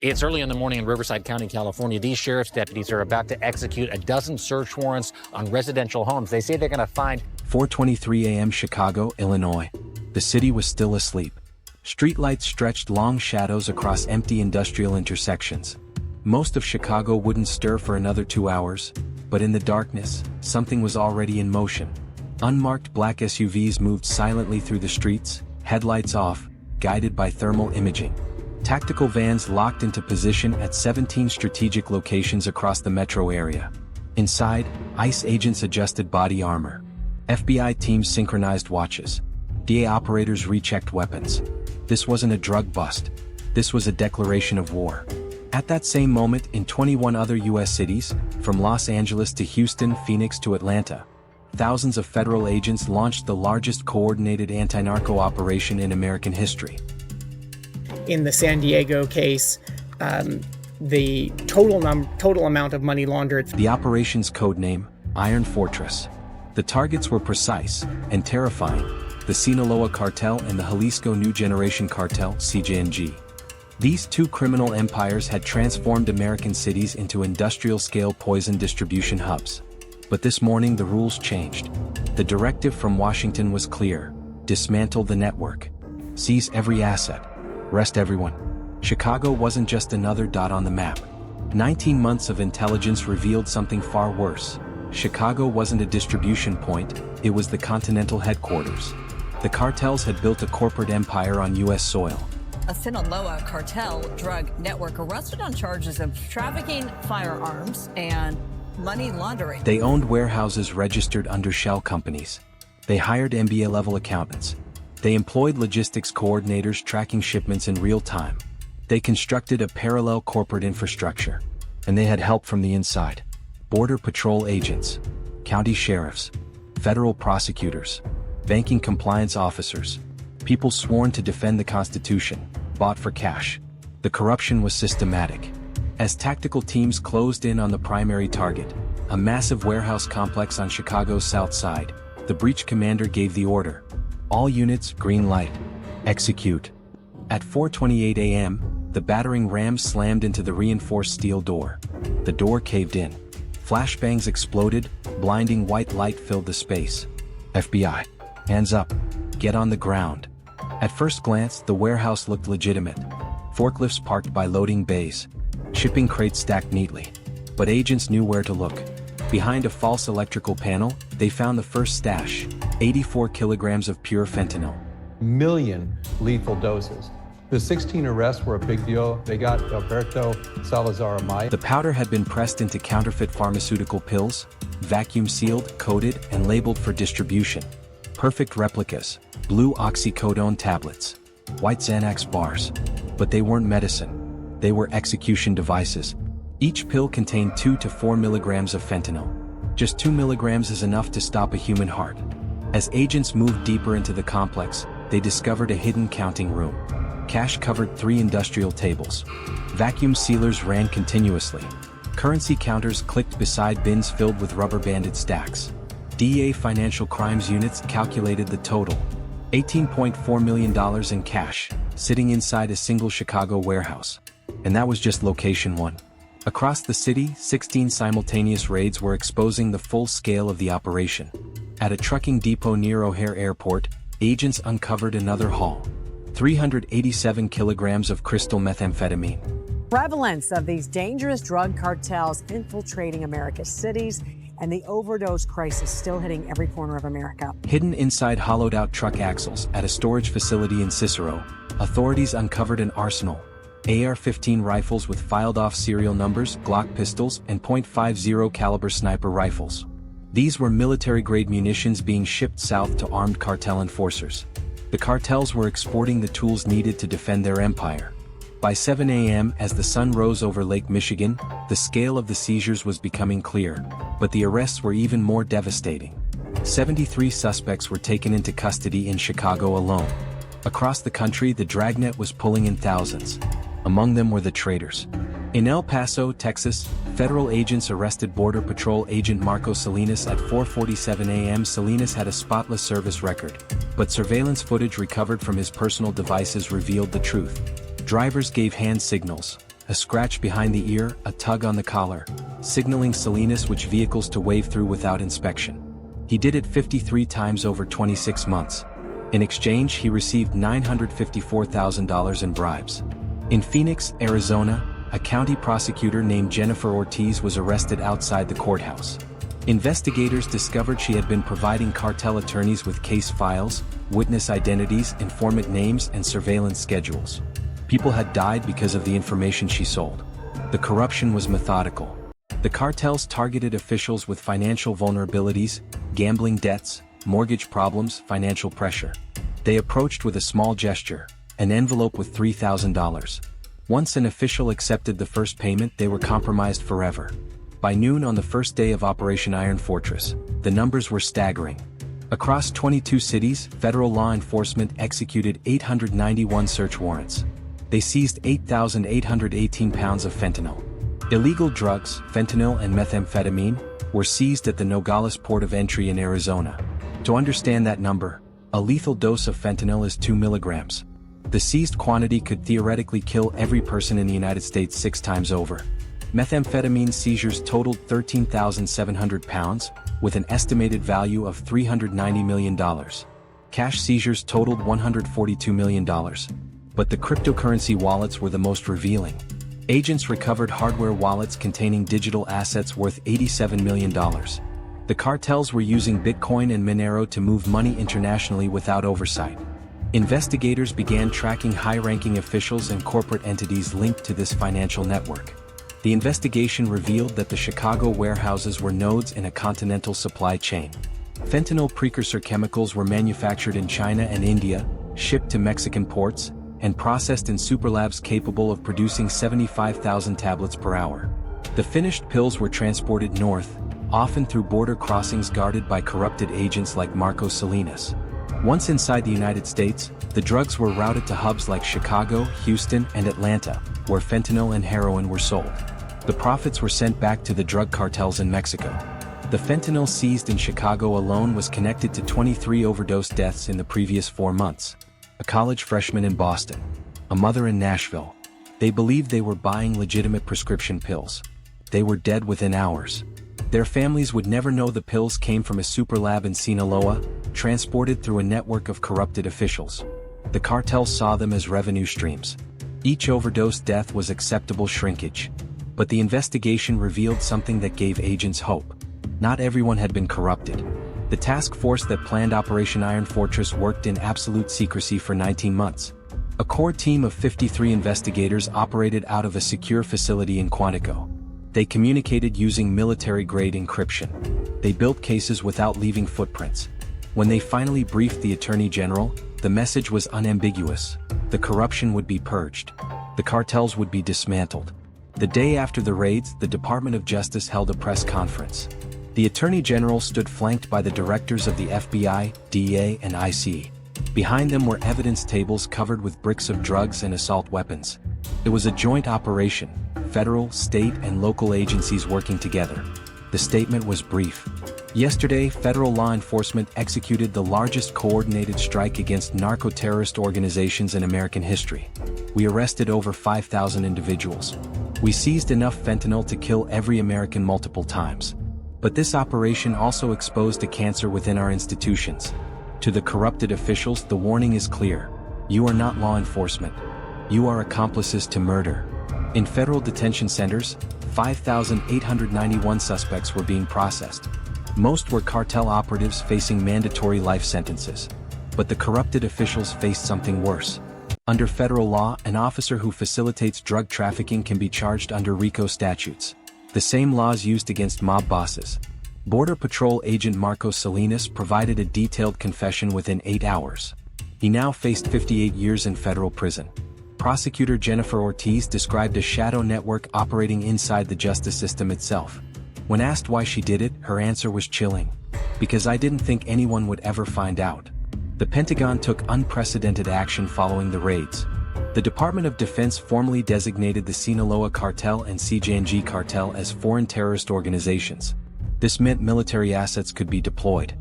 It's early in the morning in Riverside County, California. These sheriff's deputies are about to execute a dozen search warrants on residential homes. They say they're going to find 4:23 a.m. Chicago, Illinois. The city was still asleep. Streetlights stretched long shadows across empty industrial intersections. Most of Chicago wouldn't stir for another 2 hours, but in the darkness, something was already in motion. Unmarked black SUVs moved silently through the streets, headlights off, guided by thermal imaging. Tactical vans locked into position at 17 strategic locations across the metro area. Inside, ICE agents adjusted body armor. FBI teams synchronized watches. DA operators rechecked weapons. This wasn't a drug bust. This was a declaration of war. At that same moment, in 21 other U.S. cities, from Los Angeles to Houston, Phoenix to Atlanta, thousands of federal agents launched the largest coordinated anti-narco operation in American history. In the San Diego case, the total amount of money laundered. The operation's codename, Iron Fortress. The targets were precise and terrifying: the Sinaloa cartel and the Jalisco New Generation Cartel, CJNG. These two criminal empires had transformed American cities into industrial-scale poison distribution hubs. But this morning the rules changed. The directive from Washington was clear: dismantle the network. Seize every asset. Arrest everyone. Chicago wasn't just another dot on the map. 19 months of intelligence revealed something far worse. Chicago wasn't a distribution point, it was the continental headquarters. The cartels had built a corporate empire on U.S. soil. A Sinaloa cartel drug network arrested on charges of trafficking firearms and money laundering. They owned warehouses registered under shell companies. They hired MBA-level accountants. They employed logistics coordinators tracking shipments in real time. They constructed a parallel corporate infrastructure. And they had help from the inside. Border Patrol agents, county sheriffs, federal prosecutors, banking compliance officers, people sworn to defend the Constitution, bought for cash. The corruption was systematic. As tactical teams closed in on the primary target, a massive warehouse complex on Chicago's south side, the breach commander gave the order: all units, green light. Execute. At 4:28 a.m., the battering ram slammed into the reinforced steel door. The door caved in. Flashbangs exploded, blinding white light filled the space. FBI. Hands up. Get on the ground. At first glance, the warehouse looked legitimate. Forklifts parked by loading bays. Shipping crates stacked neatly. But agents knew where to look. Behind a false electrical panel, they found the first stash: 84 kilograms of pure fentanyl. Million lethal doses. The 16 arrests were a big deal. They got Alberto Salazar Amaya. The powder had been pressed into counterfeit pharmaceutical pills, vacuum sealed, coated, and labeled for distribution. Perfect replicas: blue oxycodone tablets, white Xanax bars. But they weren't medicine. They were execution devices. Each pill contained 2 to 4 milligrams of fentanyl. Just 2 milligrams is enough to stop a human heart. As agents moved deeper into the complex, they discovered a hidden counting room. Cash covered 3 industrial tables. Vacuum sealers ran continuously. Currency counters clicked beside bins filled with rubber-banded stacks. DEA financial crimes units calculated the total: $18.4 million in cash, sitting inside a single Chicago warehouse. And that was just location 1. Across the city, 16 simultaneous raids were exposing the full scale of the operation. At a trucking depot near O'Hare Airport, agents uncovered another haul: 387 kilograms of crystal methamphetamine. Prevalence of these dangerous drug cartels infiltrating America's cities, and the overdose crisis still hitting every corner of America. Hidden inside hollowed-out truck axles at a storage facility in Cicero, authorities uncovered an arsenal: AR-15 rifles with filed-off serial numbers, Glock pistols, and .50 caliber sniper rifles. These were military-grade munitions being shipped south to armed cartel enforcers. The cartels were exporting the tools needed to defend their empire. By 7 a.m., as the sun rose over Lake Michigan, the scale of the seizures was becoming clear, but the arrests were even more devastating. 73 suspects were taken into custody in Chicago alone. Across the country, the dragnet was pulling in thousands. Among them were the traitors. In El Paso, Texas, federal agents arrested Border Patrol agent Marco Salinas at 4:47 a.m. Salinas had a spotless service record, but surveillance footage recovered from his personal devices revealed the truth. Drivers gave hand signals, a scratch behind the ear, a tug on the collar, signaling Salinas which vehicles to wave through without inspection. He did it 53 times over 26 months. In exchange, he received $954,000 in bribes. In Phoenix, Arizona, a county prosecutor named Jennifer Ortiz was arrested outside the courthouse. Investigators discovered she had been providing cartel attorneys with case files, witness identities, informant names, and surveillance schedules. People had died because of the information she sold. The corruption was methodical. The cartels targeted officials with financial vulnerabilities, gambling debts, mortgage problems, financial pressure. They approached with a small gesture, an envelope with $3,000. Once an official accepted the first payment, they were compromised forever. By noon on the first day of Operation Iron Fortress, the numbers were staggering. Across 22 cities, federal law enforcement executed 891 search warrants. They seized 8,818 pounds of fentanyl. Illegal drugs, fentanyl and methamphetamine, were seized at the Nogales port of entry in Arizona. To understand that number, a lethal dose of fentanyl is 2 milligrams. The seized quantity could theoretically kill every person in the United States 6 times over. Methamphetamine seizures totaled 13,700 pounds, with an estimated value of $390 million. Cash seizures totaled $142 million. But the cryptocurrency wallets were the most revealing. Agents recovered hardware wallets containing digital assets worth $87 million. The cartels were using Bitcoin and Monero to move money internationally without oversight. Investigators began tracking high-ranking officials and corporate entities linked to this financial network. The investigation revealed that the Chicago warehouses were nodes in a continental supply chain. Fentanyl precursor chemicals were manufactured in China and India, shipped to Mexican ports, and processed in superlabs capable of producing 75,000 tablets per hour. The finished pills were transported north, often through border crossings guarded by corrupted agents like Marco Salinas. Once inside the United States, the drugs were routed to hubs like Chicago, Houston, and Atlanta, where fentanyl and heroin were sold. The profits were sent back to the drug cartels in Mexico. The fentanyl seized in Chicago alone was connected to 23 overdose deaths in the previous 4 months. A college freshman in Boston, a mother in Nashville. They believed they were buying legitimate prescription pills. They were dead within hours. Their families would never know the pills came from a superlab in Sinaloa, transported through a network of corrupted officials. The cartels saw them as revenue streams. Each overdose death was acceptable shrinkage. But the investigation revealed something that gave agents hope. Not everyone had been corrupted. The task force that planned Operation Iron Fortress worked in absolute secrecy for 19 months. A core team of 53 investigators operated out of a secure facility in Quantico. They communicated using military-grade encryption. They built cases without leaving footprints. When they finally briefed the Attorney General, the message was unambiguous. The corruption would be purged. The cartels would be dismantled. The day after the raids, the Department of Justice held a press conference. The Attorney General stood flanked by the directors of the FBI, DEA, and IC. Behind them were evidence tables covered with bricks of drugs and assault weapons. It was a joint operation, federal, state, and local agencies working together. The statement was brief. Yesterday, federal law enforcement executed the largest coordinated strike against narco-terrorist organizations in American history. We arrested over 5,000 individuals. We seized enough fentanyl to kill every American multiple times. But this operation also exposed a cancer within our institutions. To the corrupted officials, the warning is clear. You are not law enforcement. You are accomplices to murder. In federal detention centers, 5,891 suspects were being processed. Most were cartel operatives facing mandatory life sentences. But the corrupted officials faced something worse. Under federal law, an officer who facilitates drug trafficking can be charged under RICO statutes, the same laws used against mob bosses. Border Patrol agent Marco Salinas provided a detailed confession within 8 hours. He now faced 58 years in federal prison. Prosecutor Jennifer Ortiz described a shadow network operating inside the justice system itself. When asked why she did it, her answer was chilling. Because I didn't think anyone would ever find out. The Pentagon took unprecedented action following the raids. The Department of Defense formally designated the Sinaloa Cartel and CJNG cartel as foreign terrorist organizations. This meant military assets could be deployed.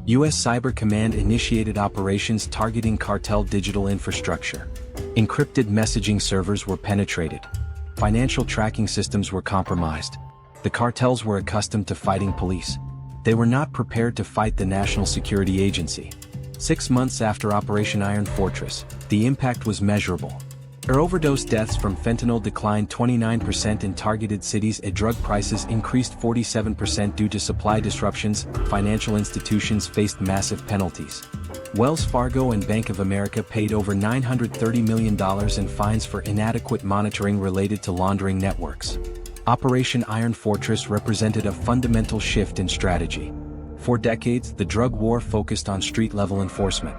U.S. Cyber Command initiated operations targeting cartel digital infrastructure. Encrypted messaging servers were penetrated. Financial tracking systems were compromised. The cartels were accustomed to fighting police. They were not prepared to fight the National Security Agency. 6 months after Operation Iron Fortress, the impact was measurable. Overdose deaths from fentanyl declined 29% in targeted cities and drug prices increased 47% due to supply disruptions. Financial institutions faced massive penalties. Wells Fargo and Bank of America paid over $930 million in fines for inadequate monitoring related to laundering networks. Operation Iron Fortress represented a fundamental shift in strategy. For decades, the drug war focused on street-level enforcement.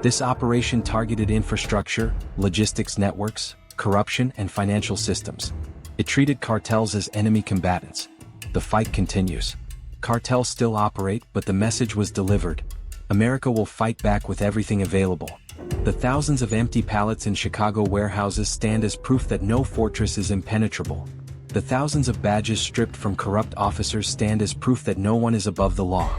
This operation targeted infrastructure, logistics networks, corruption, and financial systems. It treated cartels as enemy combatants. The fight continues. Cartels still operate, but the message was delivered. America will fight back with everything available. The thousands of empty pallets in Chicago warehouses stand as proof that no fortress is impenetrable. The thousands of badges stripped from corrupt officers stand as proof that no one is above the law.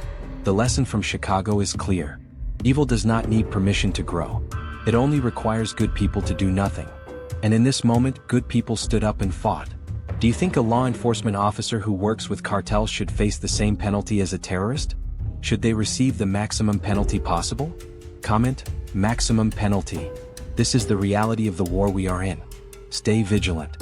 The lesson from Chicago is clear. Evil does not need permission to grow. It only requires good people to do nothing. And in this moment, good people stood up and fought. Do you think a law enforcement officer who works with cartels should face the same penalty as a terrorist? Should they receive the maximum penalty possible? Comment: maximum penalty. This is the reality of the war we are in. Stay vigilant.